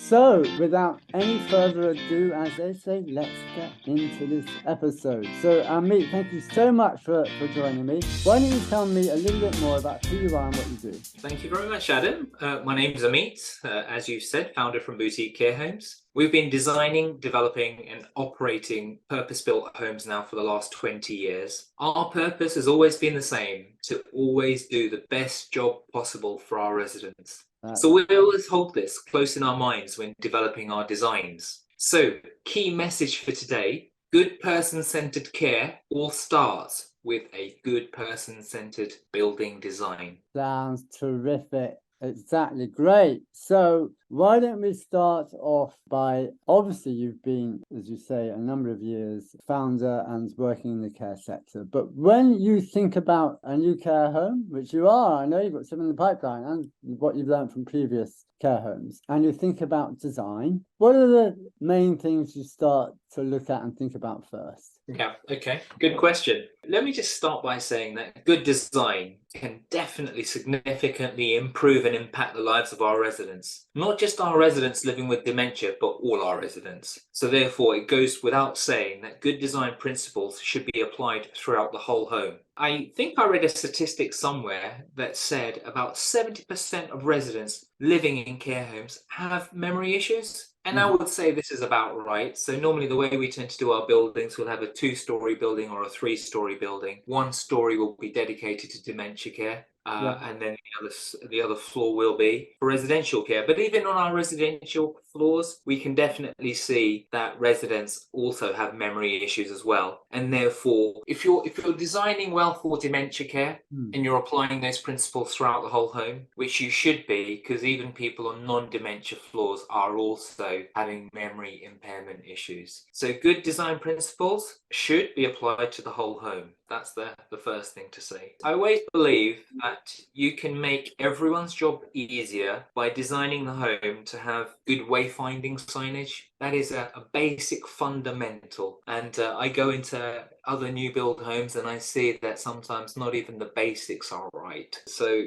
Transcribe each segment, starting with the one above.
So, without any further ado, as they say, let's get into this episode. So, Amit, thank you so much for joining me. Why don't you tell me a little bit more about who you are and what you do? Thank you very much, Adam. My name's Ameet, as you said, founder from Boutique Care Homes. We've been designing, developing, and operating purpose-built homes now for the last 20 years. Our purpose has always been the same, to always do the best job possible for our residents. So we always hold this close in our minds when developing our designs. So, key message for today, good person-centered care all starts with a good person-centered building design. Sounds terrific. Exactly. Great. So why don't we start off by, obviously you've been, as you say, a number of years founder and working in the care sector. But when you think about a new care home, which you are, I know you've got some in the pipeline and what you've learned from previous care homes, and you think about design, what are the main things you start to look at and think about first? Yeah, okay. Good question. Let me just start by saying that good design can definitely significantly improve and impact the lives of our residents. Not just our residents living with dementia, but all our residents. So therefore, it goes without saying that good design principles should be applied throughout the whole home. I think I read a statistic somewhere that said about 70% of residents living in care homes have memory issues. And I would say this is about right. So normally the way we tend to do our buildings, we'll have a 2-story building or a 3-story building. 1 story will be dedicated to dementia care. And then the other floor will be for residential care. But even on our residential floors, we can definitely see that residents also have memory issues as well. And therefore, if you're designing well for dementia care and you're applying those principles throughout the whole home, which you should be, because even people on non-dementia floors are also having memory impairment issues. So good design principles should be applied to the whole home. That's the first thing to say. I always believe that you can make everyone's job easier by designing the home to have good wayfinding signage. That is a basic fundamental. And I go into other new build homes and I see that sometimes not even the basics are right. So,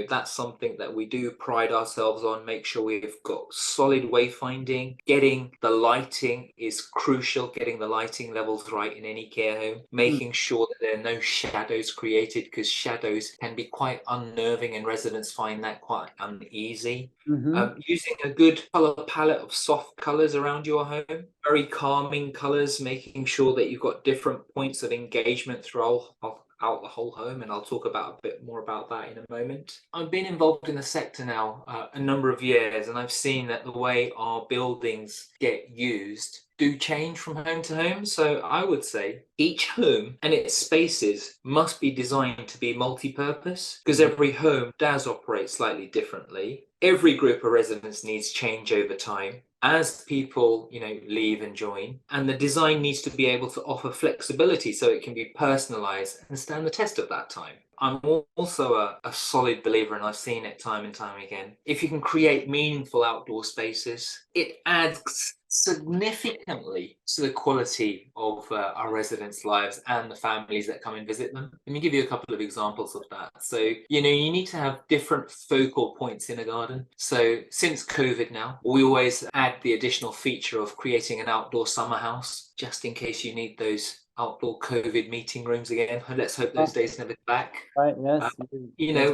that's something that we do pride ourselves on, make sure we've got solid wayfinding. Getting the lighting is crucial, getting the lighting levels right in any care home, making sure that there are no shadows created, because shadows can be quite unnerving and residents find that quite uneasy. Using a good color palette of soft colors around your home, very calming colors, making sure that you've got different points of engagement throughout the whole home, and I'll talk about a bit more about that in a moment. I've been involved in the sector now a number of years, and I've seen that the way our buildings get used do change from home to home. So I would say each home and its spaces must be designed to be multi-purpose, because every home does operate slightly differently. Every group of residents needs change over time as people, leave and join. And the design needs to be able to offer flexibility so it can be personalized and stand the test of that time. I'm also a solid believer, and I've seen it time and time again. If you can create meaningful outdoor spaces, it adds significantly to the quality of our residents' lives and the families that come and visit them. Let me give you a couple of examples of that. So, you need to have different focal points in a garden. So since COVID now, we always add the additional feature of creating an outdoor summer house, just in case you need those outdoor COVID meeting rooms again. Let's hope those days never come back. Right, yes.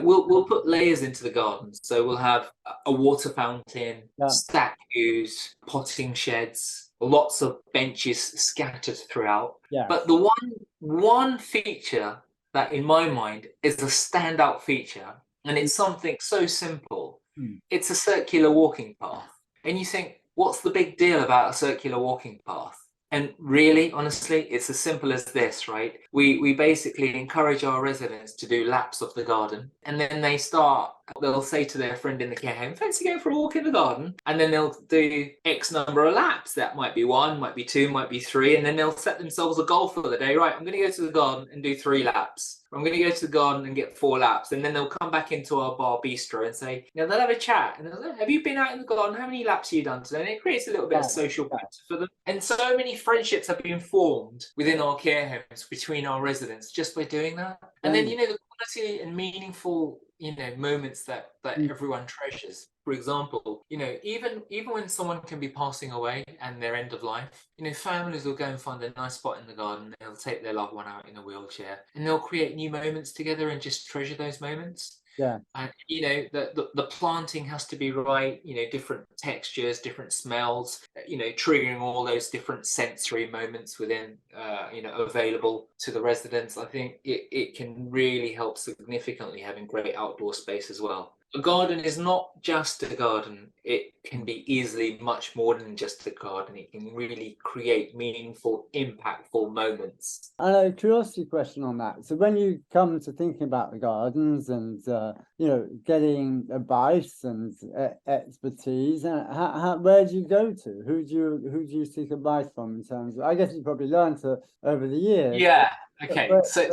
We'll put layers into the garden. So we'll have a water fountain, statues, potting sheds, lots of benches scattered throughout. But the one feature that in my mind is a standout feature, and it's something so simple. It's a circular walking path. And you think, what's the big deal about a circular walking path? And really, honestly, it's as simple as this, right? We basically encourage our residents to do laps of the garden, and then they'll say to their friend in the care home, fancy going for a walk in the garden? And then they'll do X number of laps. That might be 1, might be 2, might be 3, and then they'll set themselves a goal for the day. Right, I'm going to go to the garden and do 3 laps. I'm going to go to the garden and get 4 laps. And then they'll come back into our bar bistro and say, they'll have a chat. And they'll say, have you been out in the garden? How many laps have you done today? And it creates a little bit of social banter for them. And so many friendships have been formed within our care homes between our residents just by doing that. And then, the quality and meaningful moments that everyone treasures. For example, even when someone can be passing away and their end of life, families will go and find a nice spot in the garden. They'll take their loved one out in a wheelchair, and they'll create new moments together and just treasure those moments. Yeah. And the planting has to be right, different textures, different smells, triggering all those different sensory moments within available to the residents. I think it can really help significantly having great outdoor space as well. A garden is not just a garden. It can be easily much more than just a garden. It can really create meaningful, impactful moments. And a curiosity question on that. So when you come to thinking about the gardens and getting advice and expertise, where do you go to? Who do you seek advice from in terms of? I guess you probably learned over the years. Yeah. Okay. So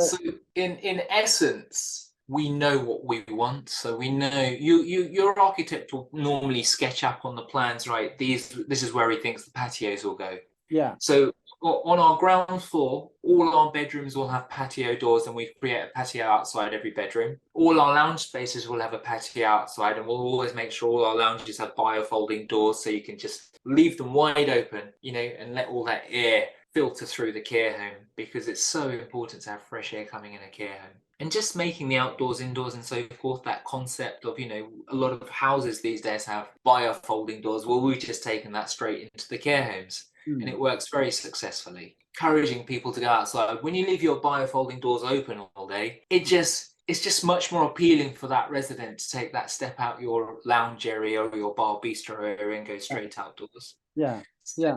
in essence, we know what we want. So we know your architect will normally sketch up on the plans, right? This is where he thinks the patios will go. Yeah. So on our ground floor, all our bedrooms will have patio doors, and we create a patio outside every bedroom. All our lounge spaces will have a patio outside, and we'll always make sure all our lounges have biofolding doors, so you can just leave them wide open, and let all that air filter through the care home, because it's so important to have fresh air coming in a care home. And just making the outdoors, indoors, and so forth, that concept of, a lot of houses these days have biofolding doors. Well, we've just taken that straight into the care homes, and it works very successfully. Encouraging people to go outside. When you leave your biofolding doors open all day, it's just much more appealing for that resident to take that step out your lounge area or your bar bistro area and go straight outdoors. Yeah.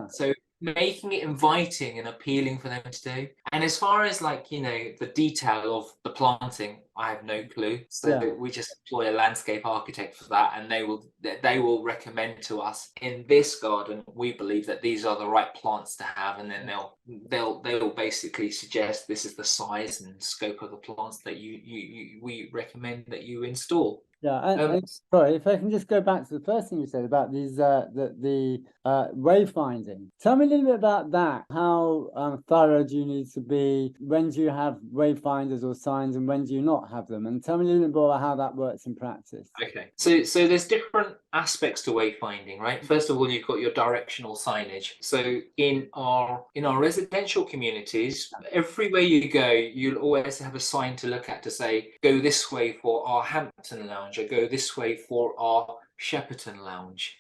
So making it inviting and appealing for them to do. And as far as the detail of the planting, I have no clue. So we just employ a landscape architect for that, and they will recommend to us, in this garden we believe that these are the right plants to have, and then they'll basically suggest this is the size and scope of the plants that we recommend that you install. Yeah, and sorry, if I can just go back to the first thing you said about these the wayfinding. Tell me a little bit about that. How thorough do you need to be? When do you have wayfinders or signs, and when do you not have them? And tell me a little bit more about how that works in practice. Okay, so there's different aspects to wayfinding, right? First of all, you've got your directional signage. So in our residential communities, everywhere you go, you'll always have a sign to look at to say, go this way for our Hampton Lounge, or go this way for our Shepperton Lounge,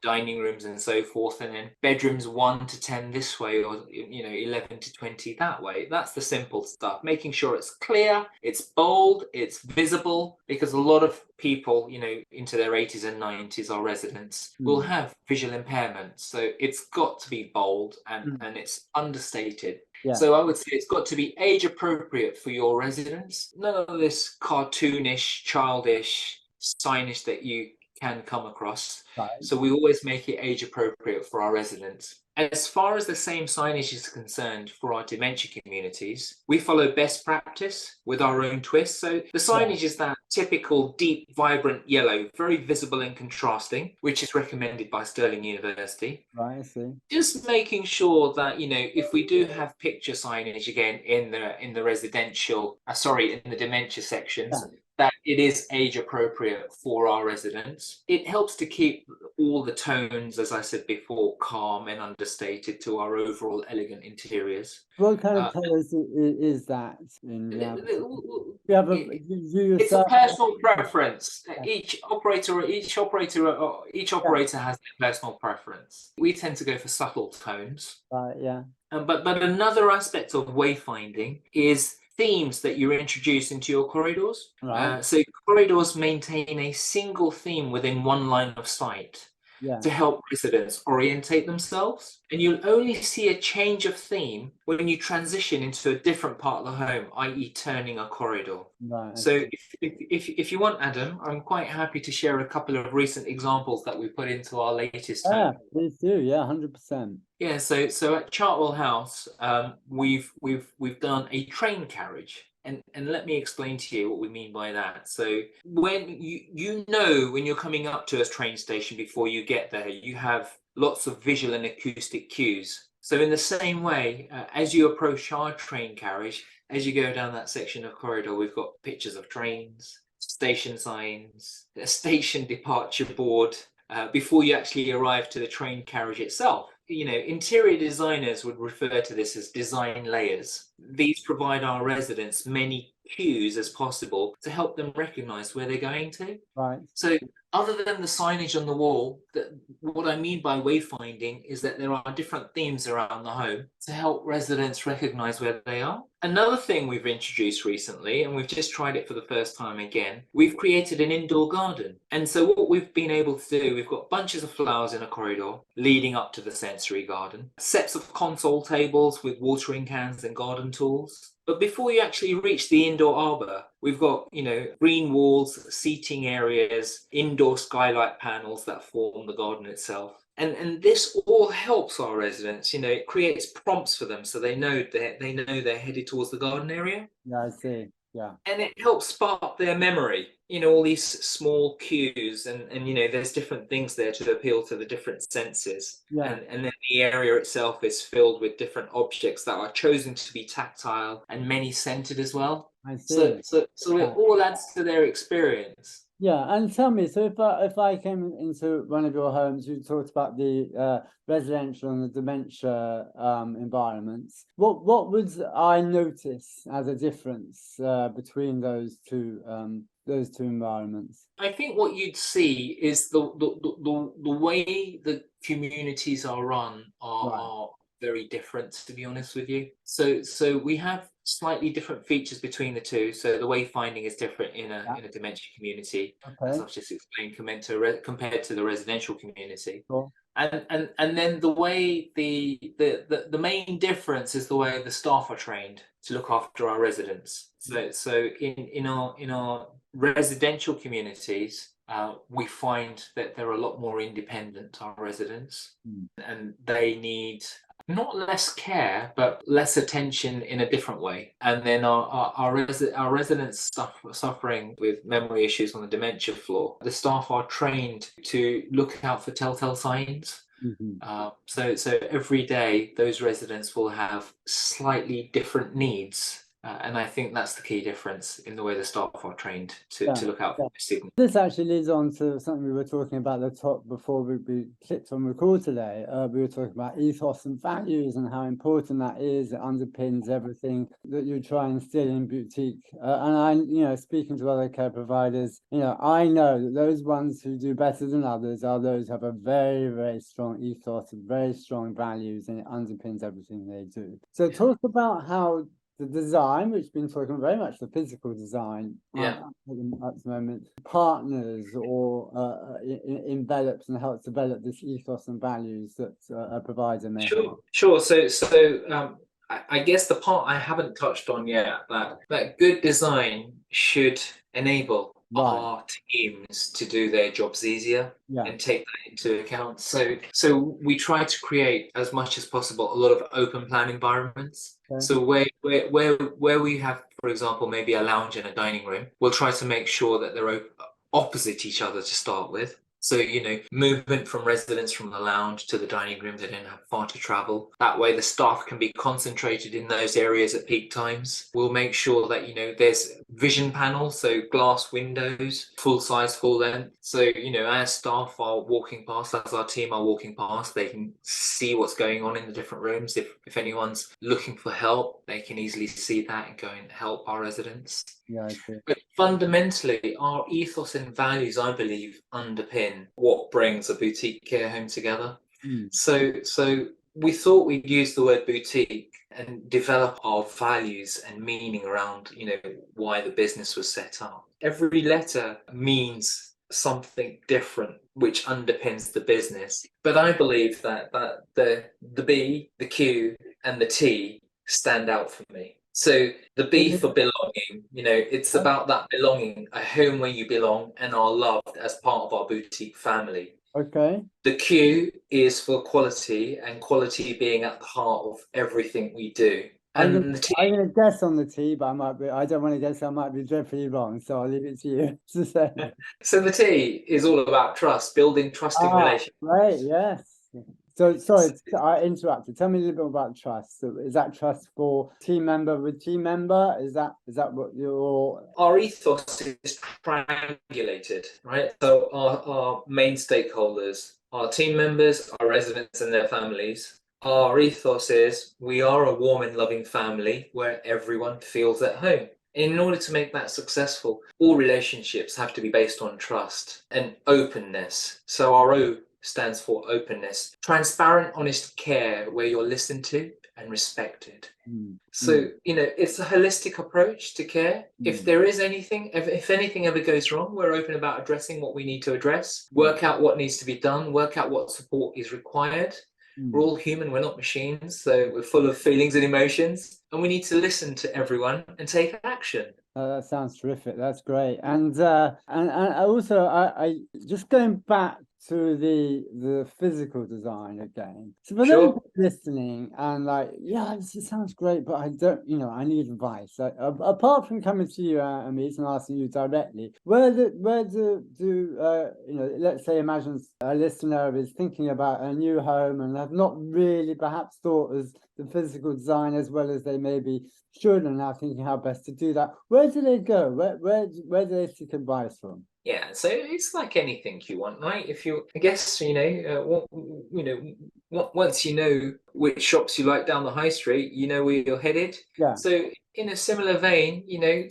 dining rooms and so forth, and then bedrooms 1 to 10 this way, or 11 to 20 that way. That's the simple stuff, making sure it's clear, it's bold, it's visible, because a lot of people into their 80s and 90s, our residents, will have visual impairment, so it's got to be bold and it's understated. So I would say it's got to be age appropriate for your residents. None of this cartoonish, childish signage that you can come across. So we always make it age appropriate for our residents. As far as the same signage is concerned for our dementia communities, we follow best practice with our own twist. So the signage is that typical deep, vibrant yellow, very visible and contrasting, which is recommended by Stirling University. Right, I see. Just making sure that, if we do have picture signage again in the residential, in the dementia sections, that it is age appropriate for our residents. It helps to keep all the tones, as I said before, calm and understated to our overall elegant interiors. What kind of colours is that in reality? It's a personal preference. Each operator has their personal preference. We tend to go for subtle tones. Right, But another aspect of wayfinding is themes that you introduce into your corridors. So corridors maintain a single theme within one line of sight to help residents orientate themselves. And you'll only see a change of theme when you transition into a different part of the home, i.e. turning a corridor. So if you want, Adam, I'm quite happy to share a couple of recent examples that we put into our latest home. Please do, 100%. Yeah, so at Chartwell House, we've done a train carriage. And let me explain to you what we mean by that. So when when you're coming up to a train station, before you get there, you have lots of visual and acoustic cues. So in the same way, as you approach our train carriage, as you go down that section of corridor, we've got pictures of trains, station signs, a station departure board, before you actually arrive to the train carriage itself. You know, interior designers would refer to this as design layers. These provide our residents many cues as possible to help them recognize where they're going to. Right. So other than the signage on the wall, what I mean by wayfinding is that there are different themes around the home to help residents recognize where they are. Another thing we've introduced recently, and we've just tried it for the first time again, we've created an indoor garden. And so what we've been able to do, we've got bunches of flowers in a corridor leading up to the sensory garden, sets of console tables with watering cans and garden tools. But before you actually reach the indoor arbor, we've got, you know, green walls, seating areas, indoor skylight panels that form the garden itself. And this all helps our residents. You know, it creates prompts for them so they know they're headed towards the garden area. Yeah, I see. Yeah. And it helps spark their memory, you know, all these small cues, and you know, there's different things there to appeal to the different senses. Yeah. And then the area itself is filled with different objects that are chosen to be tactile and many scented as well. I see. So it all adds to their experience. Yeah, and tell me, so if I came into one of your homes, you talked about the residential and the dementia environments. What would I notice as a difference between those two environments? I think what you'd see is the way the communities are run are very different, to be honest with you. So we have slightly different features between the two. So the wayfinding is different in a dementia community, as I've just explained, compared to the residential community. Cool. And then the way the main difference is the way the staff are trained to look after our residents. So in our residential communities, we find that they're a lot more independent, our residents, and they need not less care, but less attention in a different way. And then our residents suffering with memory issues on the dementia floor, the staff are trained to look out for telltale signs. So every day, those residents will have slightly different needs. And I think that's the key difference in the way the staff are trained to look out for signals. This actually leads on to something we were talking about at the top before we clicked on record today. We were talking about ethos and values and how important that is. It underpins everything that you try and instill in boutique. And I, you know, speaking to other care providers, you know, I know that those ones who do better than others are those who have a very, very strong ethos and very strong values, and it underpins everything they do. So talk about how the design, which has been talking very much the physical design at the moment, partners or envelops and helps develop this ethos and values that a provider may have. Sure. So I guess the part I haven't touched on yet, that good design should enable our teams to do their jobs easier and take that into account. So we try to create as much as possible a lot of open plan environments. So where we have, for example, maybe a lounge and a dining room, we'll try to make sure that they're opposite each other to start with. So, you know, movement from residents from the lounge to the dining room, they don't have far to travel. That way the staff can be concentrated in those areas at peak times. We'll make sure that, you know, there's vision panels, so glass windows, full size, full length. So, you know, as staff are walking past, as our team are walking past, they can see what's going on in the different rooms. If anyone's looking for help, they can easily see that and go and help our residents. Yeah, I see. But fundamentally, our ethos and values, I believe, underpin what brings a boutique care home together. So we thought we'd use the word boutique and develop our values and meaning around, you know, why the business was set up. Every letter means something different which underpins the business. But I believe that the B, the Q, and the T stand out for me. So the B for belonging, you know, it's about that belonging, a home where you belong and are loved as part of our boutique family. Okay. The Q is for quality, and quality being at the heart of everything we do. And the T, I'm going to guess on the T, but I don't want to guess. I might be dreadfully wrong, so I'll leave it to you to say. So the T is all about trust, building trusting relationships. Right. Yes. So, sorry, I interrupted. Tell me a little bit about trust. So is that trust for team member with team member? Is that what you're... Our ethos is triangulated, right? So our main stakeholders, our team members, our residents and their families. Our ethos is we are a warm and loving family where everyone feels at home. In order to make that successful, all relationships have to be based on trust and openness. So our O stands for openness. Transparent, honest care where you're listened to and respected. So, it's a holistic approach to care. If there is anything, if anything ever goes wrong, we're open about addressing what we need to address, work out what needs to be done, work out what support is required. We're all human, we're not machines, so we're full of feelings and emotions, and we need to listen to everyone and take action. That sounds terrific. That's great. And also, I just going back to the physical design again. So for those listening and like, yeah, this sounds great, but I don't, I need advice. Apart from coming to you, Ameet, and asking you directly, where do let's say imagine a listener is thinking about a new home and have not really perhaps thought as the physical design as well as they maybe should, and now thinking how best to do that. Where do they go? Where do they seek advice from? Yeah, so it's like anything you want, right? If you, I guess, once you know which shops you like down the high street, you know where you're headed. Yeah. So in a similar vein,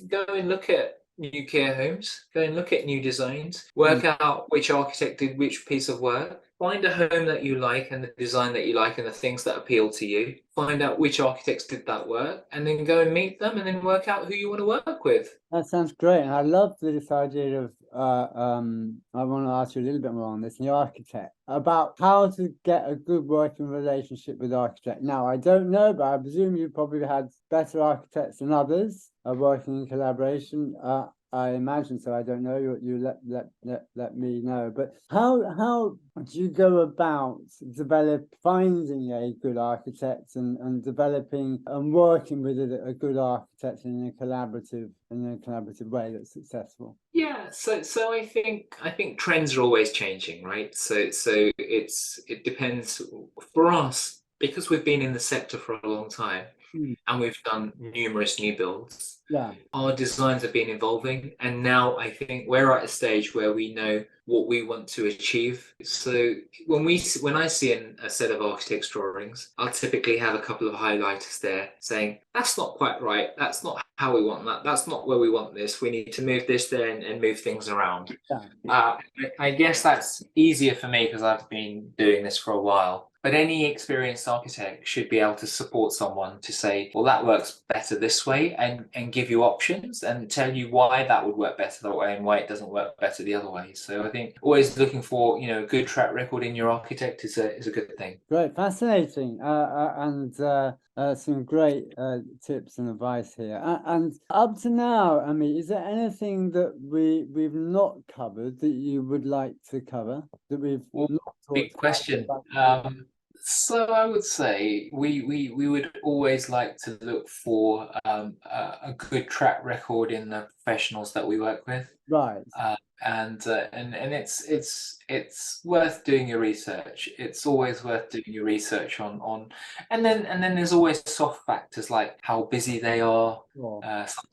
go and look at new care homes, go and look at new designs, work out which architect did which piece of work, find a home that you like and the design that you like and the things that appeal to you, find out which architects did that work, and then go and meet them and then work out who you want to work with. That sounds great. And I love this idea of, I want to ask you a little bit more on this, the architect, about how to get a good working relationship with the architect. Now, I don't know, but I presume you probably had better architects than others working in collaboration. I imagine so. I don't know. You let me know. But how do you go about finding a good architect and developing and working with a good architect in a collaborative way that's successful? Yeah, so I think trends are always changing, right? So it depends for us because we've been in the sector for a long time and we've done numerous new builds. Yeah. Our designs have been evolving, and now I think we're at a stage where we know what we want to achieve. So when I see a set of architects' drawings, I'll typically have a couple of highlighters there saying, that's not quite right, that's not how we want that, that's not where we want this, we need to move this there and move things around. Yeah. I guess that's easier for me because I've been doing this for a while. But any experienced architect should be able to support someone to say, well, that works better this way, and give you options and tell you why that would work better that way and why it doesn't work better the other way. So I think always looking for, a good track record in your architect is a good thing. Great, fascinating, and some great tips and advice here. And up to now, is there anything that we've not covered that you would like to cover that we've not talked big question. So I would say we would always like to look for a good track record in the professionals that we work with. Right. And it's worth doing your research. It's always worth doing your research on and then there's always soft factors like how busy they are. Sure.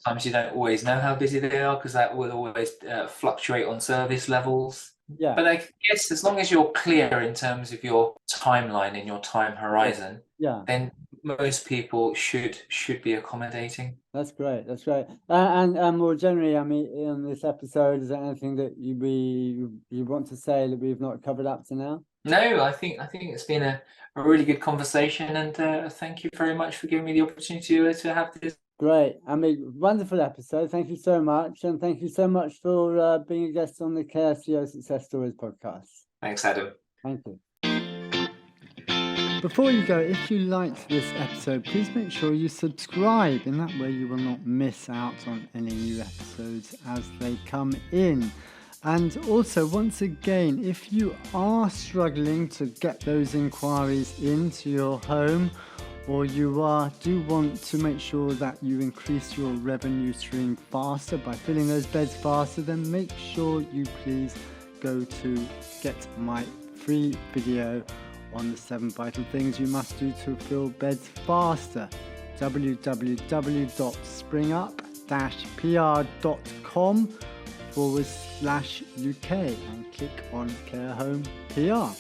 Sometimes you don't always know how busy they are because that will always fluctuate on service levels. Yeah. But I guess as long as you're clear in terms of your timeline and your time horizon, then most people should be accommodating. That's great. That's great. And more generally, in this episode, is there anything that you want to say that we've not covered up to now? No, I think it's been a really good conversation, and thank you very much for giving me the opportunity to have this. Great. Wonderful episode. Thank you so much. And thank you so much for being a guest on the Care CEO Success Stories podcast. Thanks, Adam. Thank you. Before you go, if you liked this episode, please make sure you subscribe. In that way, you will not miss out on any new episodes as they come in. And also, once again, if you are struggling to get those inquiries into your home, or you do want to make sure that you increase your revenue stream faster by filling those beds faster, then make sure you please go to get my free video on the 7 vital things you must do to fill beds faster. www.springup-pr.com/UK and click on Care Home PR.